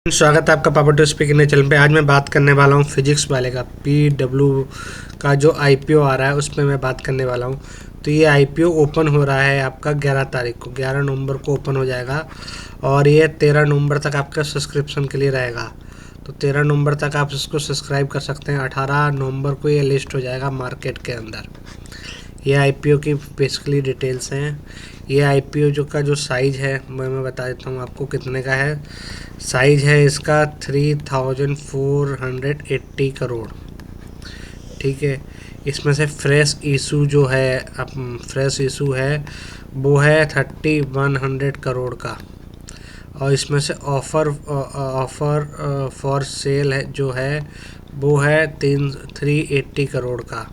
स्वागत है आपका पापा टू स्पीकिंग चैनल पे। आज मैं बात करने वाला हूँ फिजिक्स वाले का PW का जो IPO आ रहा है उस पर मैं बात करने वाला हूँ। तो ये IPO ओपन हो रहा है आपका 11 तारीख को, 11 नवंबर को ओपन हो जाएगा और ये 13 नवंबर तक आपका सब्सक्रिप्शन के लिए रहेगा। तो 13 नवंबर तक आप इसको सब्सक्राइब कर सकते हैं। 18 नवंबर को ये लिस्ट हो जाएगा मार्केट के अंदर। ये IPO की बेसिकली डिटेल्स हैं। ये IPO जो साइज़ है मैं बता देता हूँ आपको कितने का है। साइज़ है इसका 3480 करोड़, ठीक है। इसमें से फ्रेश इशू जो है फ्रेश इशू है वो है 3100 करोड़ का, और इसमें से ऑफ़र फॉर सेल है जो है वो है 380 करोड़ का।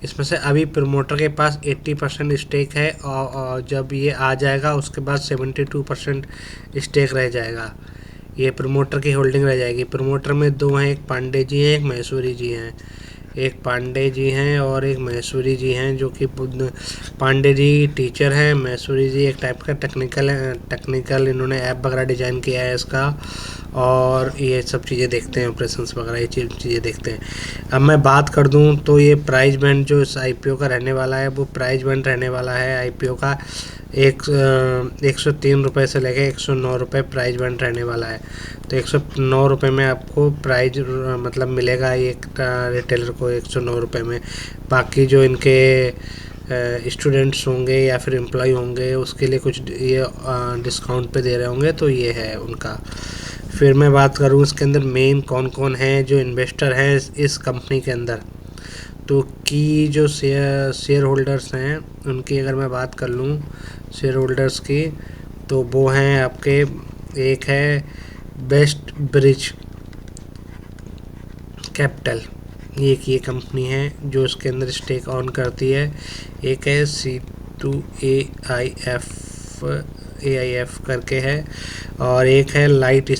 इसमें से अभी प्रमोटर के पास 80% स्टेक है और जब ये आ जाएगा उसके बाद 72% स्टेक रह जाएगा। ये प्रमोटर की होल्डिंग रह जाएगी। प्रमोटर में दो हैं, एक पांडे जी हैं, एक महेश्वरी जी हैं। एक पांडे जी हैं और एक महेश्वरी जी हैं, जो कि पांडे जी टीचर हैं, महेश्वरी जी एक टाइप का टेक्निकल इन्होंने ऐप वगैरह डिज़ाइन किया है इसका, और ये सब चीज़ें देखते हैं, ऑपरेशंस वगैरह ये चीज़ें देखते हैं। अब मैं बात कर दूं तो ये प्राइस बैंड जो इस IPO का रहने वाला है वो प्राइस बैंड रहने वाला है IPO का 103 रुपये से लेके 109 रुपये प्राइस बैंड रहने वाला है। तो 109 रुपये में आपको प्राइस मतलब मिलेगा एक रिटेलर को 109 रुपये में। बाकी जो इनके स्टूडेंट्स होंगे या फिर एम्प्लॉय होंगे उसके लिए कुछ ये डिस्काउंट पे दे रहे होंगे, तो ये है उनका। फिर मैं बात करूँ इसके अंदर मेन कौन कौन है जो इन्वेस्टर हैं इस कंपनी के अंदर। तो की जो शेयर होल्डर्स हैं उनकी अगर मैं बात कर लूँ शेयर होल्डर्स की, तो वो हैं आपके, एक है बेस्ट ब्रिज कैपिटल, ये कंपनी है जो इसके अंदर स्टेक ऑन करती है। एक है C2AIF करके है, और एक है लाइट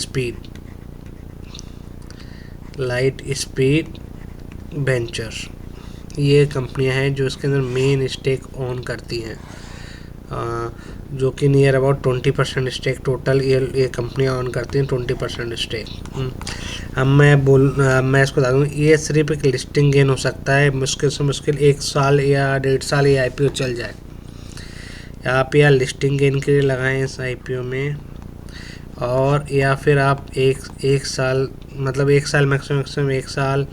स्पीड वेंचर। ये कंपनियां हैं जो इसके अंदर मेन स्टेक ऑन करती हैं, जो कि नियर अबाउट 20% स्टेक टोटल ये कंपनियां ऑन करती हैं, 20% स्टेक। अब मैं इसको बता दूँ, ये सिर्फ एक लिस्टिंग गेन हो सकता है, मुश्किल से मुश्किल 1 साल या 1.5 साल ये IPO चल जाए। आप या लिस्टिंग गेन के लिए लगाएं इस IPO में, और या फिर आप एक साल मतलब 1 साल मैक्सिमम 1 साल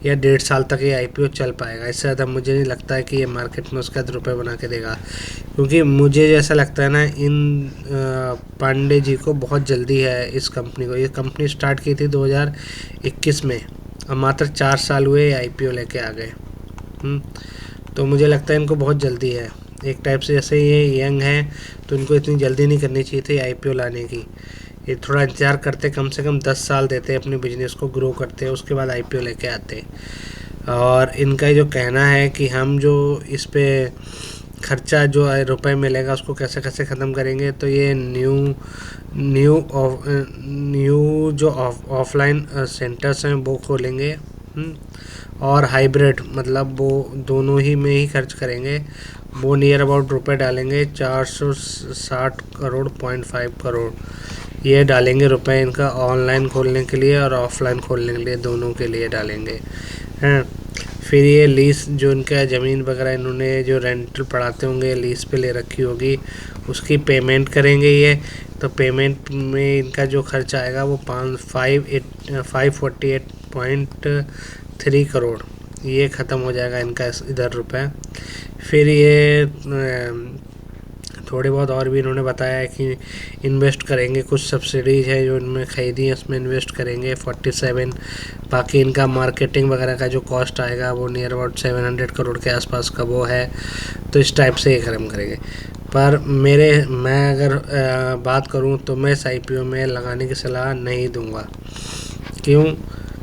या 1.5 साल तक ये IPO चल पाएगा। इससे ज़्यादा मुझे नहीं लगता है कि ये मार्केट में उसका रुपये बना के देगा, क्योंकि मुझे जैसा लगता है ना इन पांडे जी को बहुत जल्दी है इस कंपनी को। ये कंपनी स्टार्ट की थी 2021 में, और मात्र 4 साल हुए IPO लेके आ गए। तो मुझे लगता है इनको बहुत जल्दी है, एक टाइप से जैसे ये यंग है तो इनको इतनी जल्दी नहीं करनी चाहिए थी IPO लाने की। ये थोड़ा इंतज़ार करते, कम से कम 10 साल देते अपने बिजनेस को ग्रो करते, उसके बाद IPO लेके आते। और इनका जो कहना है कि हम जो इस पे खर्चा जो रुपए मिलेगा उसको कैसे कैसे ख़त्म करेंगे, तो ये न्यू जो ऑफलाइन सेंटर्स हैं वो खोलेंगे, और हाइब्रिड मतलब वो दोनों ही में ही खर्च करेंगे। वो नियर अबाउट रुपए डालेंगे 460 करोड़ 0.5 करोड़ ये डालेंगे रुपए इनका ऑनलाइन खोलने के लिए और ऑफलाइन खोलने के लिए, दोनों के लिए डालेंगे हैं। फिर ये लीज़ जो इनका ज़मीन वगैरह इन्होंने जो रेंटल पढ़ाते होंगे लीज़ पे ले रखी होगी उसकी पेमेंट करेंगे ये। तो पेमेंट में इनका जो खर्च आएगा वो 548.3 करोड़ ये ख़त्म हो जाएगा इनका इधर रुपए। फिर ये थोड़े बहुत और भी इन्होंने बताया है कि इन्वेस्ट करेंगे, कुछ सब्सिडीज़ है जो इनमें ख़रीदी है उसमें इन्वेस्ट करेंगे 47। बाकी इनका मार्केटिंग वगैरह का जो कॉस्ट आएगा वो नियर अबाउट 700 करोड़ के आसपास का वो है। तो इस टाइप से ये खत्म करेंगे। पर मैं अगर बात करूं तो मैं इस IPO में लगाने की सलाह नहीं दूंगा। क्यों?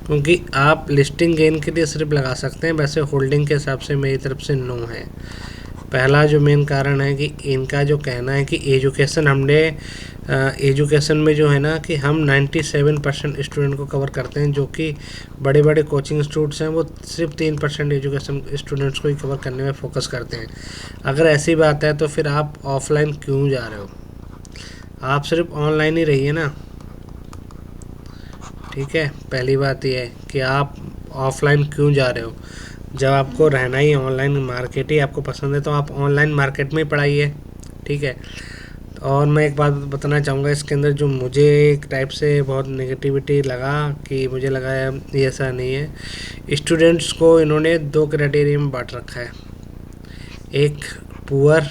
क्योंकि आप लिस्टिंग गेन के लिए सिर्फ लगा सकते हैं, वैसे होल्डिंग के हिसाब से मेरी तरफ से नो है। पहला जो मेन कारण है कि इनका जो कहना है कि एजुकेशन में जो है ना कि हम 97% स्टूडेंट को कवर करते हैं, जो कि बड़े बड़े कोचिंग इंस्टीट्यूट्स हैं वो सिर्फ 3% एजुकेशन स्टूडेंट्स को ही कवर करने में फोकस करते हैं। अगर ऐसी बात है तो फिर आप ऑफलाइन क्यों जा रहे हो, आप सिर्फ ऑनलाइन ही रहिए ना। ठीक है, पहली बात ये है कि आप ऑफलाइन क्यों जा रहे हो। जब आपको रहना ही ऑनलाइन मार्केट ही आपको पसंद है तो आप ऑनलाइन मार्केट में ही पढ़ाइए, ठीक है। और मैं एक बात बताना चाहूँगा इसके अंदर, जो मुझे एक टाइप से बहुत नेगेटिविटी लगा कि मुझे लगा ये ऐसा नहीं है। स्टूडेंट्स को इन्होंने दो क्राइटेरिया में बांट रखा है, एक पुअर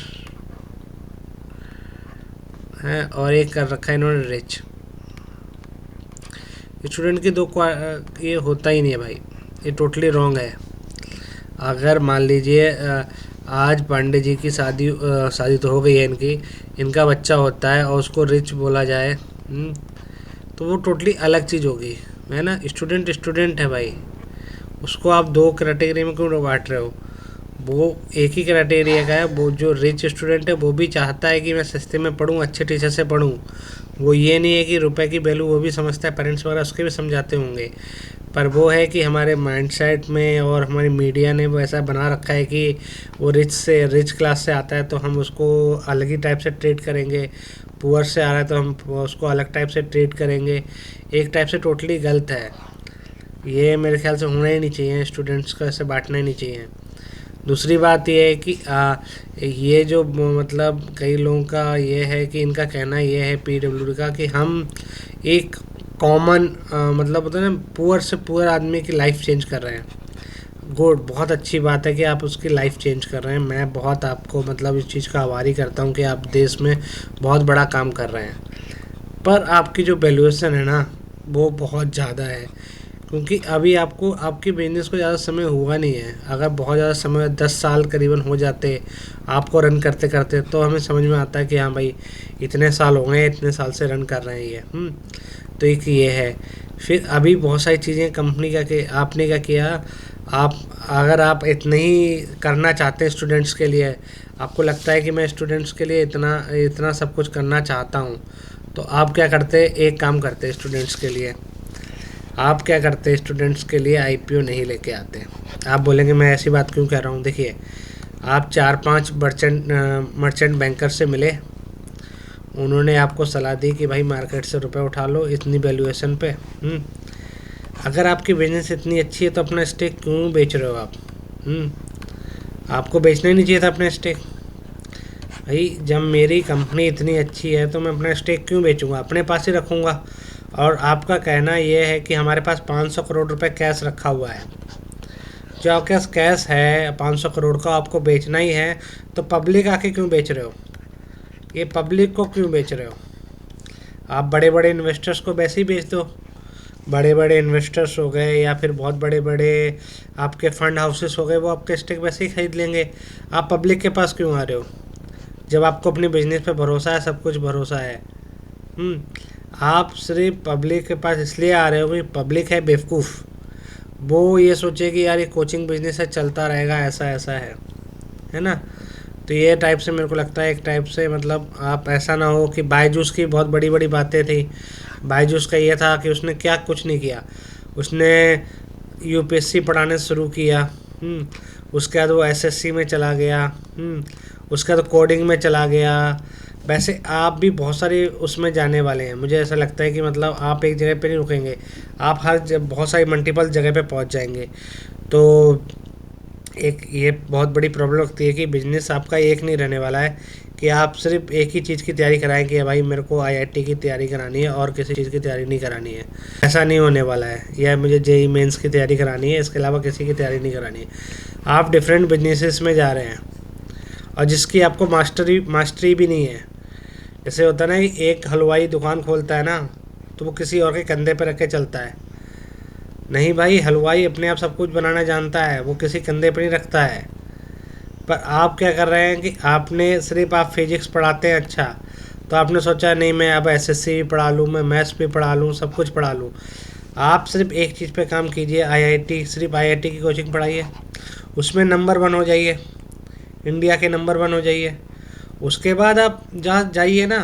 है और एक कर रखा है इन्होंने रिच। स्टूडेंट की दो ये होता ही नहीं है भाई, ये टोटली रॉन्ग है। अगर मान लीजिए आज पांडे जी की शादी तो हो गई है इनकी, इनका बच्चा होता है और उसको रिच बोला जाए, तो वो टोटली अलग चीज़ होगी, है ना। स्टूडेंट स्टूडेंट है भाई, उसको आप दो कैटेगरी में क्यों बांट रहे हो। वो एक ही क्राइटेरिया का है। वो जो रिच स्टूडेंट है वो भी चाहता है कि मैं सस्ते में पढूं, अच्छे टीचर से पढूं। वो ये नहीं है कि रुपए की वैल्यू वो भी समझता है, पेरेंट्स वगैरह उसके भी समझाते होंगे। पर वो है कि हमारे माइंडसेट में और हमारी मीडिया ने वो ऐसा बना रखा है कि वो रिच क्लास से आता है तो हम उसको अलग ही टाइप से ट्रीट करेंगे, पुअर से आ रहा है तो हम उसको अलग टाइप से ट्रीट करेंगे। एक टाइप से टोटली गलत है ये, मेरे ख्याल से होना ही नहीं चाहिए, स्टूडेंट्स को ऐसे बांटना ही नहीं चाहिए। दूसरी बात ये है कि ये जो मतलब कई लोगों का ये है कि इनका कहना ये है पीडब्ल्यूडी का कि हम एक कॉमन मतलब होता है ना, पुअर से पुअर आदमी की लाइफ चेंज कर रहे हैं। गुड, बहुत अच्छी बात है कि आप उसकी लाइफ चेंज कर रहे हैं। मैं बहुत आपको मतलब इस चीज़ का आभारी करता हूँ कि आप देश में बहुत बड़ा काम कर रहे हैं। पर आपकी जो वैल्यूएशन है ना वो बहुत ज़्यादा है, क्योंकि अभी आपको आपकी बिजनेस को ज़्यादा समय हुआ नहीं है। अगर बहुत ज़्यादा समय 10 साल करीबन हो जाते आपको रन करते करते तो हमें समझ में आता है कि हाँ भाई इतने साल हो गए, इतने साल से रन कर रहे हैं ये। तो एक ये है। फिर अभी बहुत सारी चीज़ें कंपनी का कि आपने क्या किया, आप अगर आप इतने ही करना चाहते हैं स्टूडेंट्स के लिए, आपको लगता है कि मैं स्टूडेंट्स के लिए इतना इतना सब कुछ करना चाहता हूँ, तो आप क्या करते, एक काम करते स्टूडेंट्स के लिए। आप क्या करते स्टूडेंट्स के लिए आईपीओ नहीं लेके आते। आप बोलेंगे मैं ऐसी बात क्यों कह रहा हूँ। देखिए, आप 4-5 मर्चेंट बैंकर से मिले, उन्होंने आपको सलाह दी कि भाई मार्केट से रुपए उठा लो इतनी वैल्यूएशन पे। अगर आपकी बिजनेस इतनी अच्छी है तो अपना स्टेक क्यों बेच रहे हो आप। आपको बेचना ही नहीं चाहिए था अपना स्टेक। भाई जब मेरी कंपनी इतनी अच्छी है तो मैं अपना स्टेक क्यों बेचूंगा, अपने पास ही रखूँगा। और आपका कहना ये है कि हमारे पास 500 करोड़ रुपए कैश रखा हुआ है। जो आपके पास कैश है 500 करोड़ का, आपको बेचना ही है, तो पब्लिक आके क्यों बेच रहे हो, ये पब्लिक को क्यों बेच रहे हो। आप बड़े बड़े इन्वेस्टर्स को वैसे ही बेच दो। बड़े बड़े इन्वेस्टर्स हो गए या फिर बहुत बड़े बड़े आपके फंड हाउसेस हो गए, वो आपके स्टेक वैसे ही खरीद लेंगे। आप पब्लिक के पास क्यों आ रहे हो जब आपको अपने बिजनेस पे भरोसा है, सब कुछ भरोसा है। आप सिर्फ पब्लिक के पास इसलिए आ रहे हो कि पब्लिक है बेवकूफ़, वो ये सोचे कि यार ये कोचिंग बिजनेस है चलता रहेगा, ऐसा ऐसा है ना। तो ये टाइप से मेरे को लगता है, एक टाइप से मतलब आप ऐसा ना हो कि बायजूस की बहुत बड़ी बड़ी बातें थी। बायजूस का ये था कि उसने क्या कुछ नहीं किया, उसने यूपीएससी पढ़ाने शुरू किया, उसके बाद वो एसएससी में चला गया, उसके बाद कोडिंग में चला गया। वैसे आप भी बहुत सारे उसमें जाने वाले हैं। मुझे ऐसा लगता है कि मतलब आप एक जगह पे नहीं रुकेंगे, आप बहुत सारी मल्टीपल जगह पे पहुंच जाएंगे। तो एक ये बहुत बड़ी प्रॉब्लम लगती है कि बिजनेस आपका एक नहीं रहने वाला है कि आप सिर्फ एक ही चीज़ की तैयारी कराएं कि भाई मेरे को आईआईटी की तैयारी करानी है और किसी चीज़ की तैयारी नहीं करानी है। ऐसा नहीं होने वाला है। या मुझे जेई मेंस की तैयारी करानी है, इसके अलावा किसी की तैयारी नहीं करानी है। आप डिफरेंट बिजनेसेस में जा रहे हैं और जिसकी आपको मास्टरी भी नहीं है। जैसे होता है ना कि एक हलवाई दुकान खोलता है ना, तो वो किसी और के कंधे पर रख के चलता है। नहीं भाई, हलवाई अपने आप सब कुछ बनाना जानता है, वो किसी कंधे पर नहीं रखता है। पर आप क्या कर रहे हैं कि आपने सिर्फ आप फिजिक्स पढ़ाते हैं, अच्छा तो आपने सोचा नहीं मैं अब एसएससी भी पढ़ा लूँ, मैं मैथ्स भी पढ़ा लूँ, सब कुछ पढ़ा लूँ। आप सिर्फ एक चीज़ पे काम कीजिए, आईआईटी, सिर्फ आईआईटी की कोचिंग पढ़ाइए, उसमें नंबर 1 हो जाइए, इंडिया के नंबर 1 हो जाइए। उसके बाद आप जहाँ जाइए ना,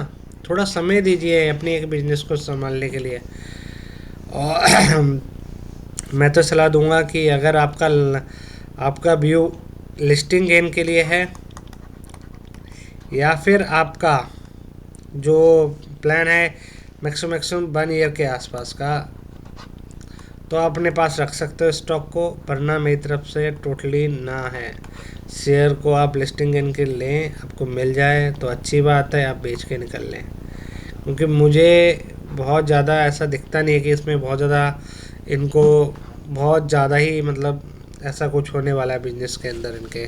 थोड़ा समय दीजिए अपनी एक बिजनेस को संभालने के लिए। और मैं तो सलाह दूंगा कि अगर आपका व्यू लिस्टिंग गेन के लिए है या फिर आपका जो प्लान है मैक्सिमम 1 ईयर के आसपास का, तो आप अपने पास रख सकते हो स्टॉक को, वरना मेरी तरफ से टोटली ना है। शेयर को आप लिस्टिंग इनके लें, आपको मिल जाए तो अच्छी बात है, आप बेच के निकल लें। क्योंकि मुझे बहुत ज़्यादा ऐसा दिखता नहीं है कि इसमें बहुत ज़्यादा इनको बहुत ज़्यादा ही मतलब ऐसा कुछ होने वाला है बिजनेस के अंदर इनके।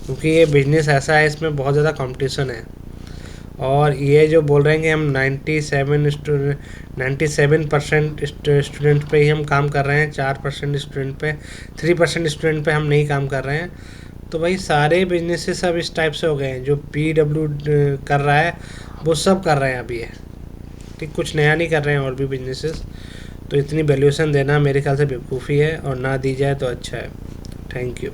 क्योंकि ये बिजनेस ऐसा है, इसमें बहुत ज़्यादा कंपटीशन है। और ये जो बोल रहे हैं कि हम 97% स्टूडेंट पे ही हम काम कर रहे हैं, 4% स्टूडेंट पे, 3% स्टूडेंट पे हम नहीं काम कर रहे हैं। तो भाई सारे बिजनेसेस अब इस टाइप से हो गए हैं। जो PW कर रहा है वो सब कर रहे हैं अभी ये, ठीक, कुछ नया नहीं कर रहे हैं और भी बिजनेसेस। तो इतनी वैल्यूएशन देना मेरे ख्याल से बेवकूफ़ी है, और ना दी जाए तो अच्छा है। Thank you.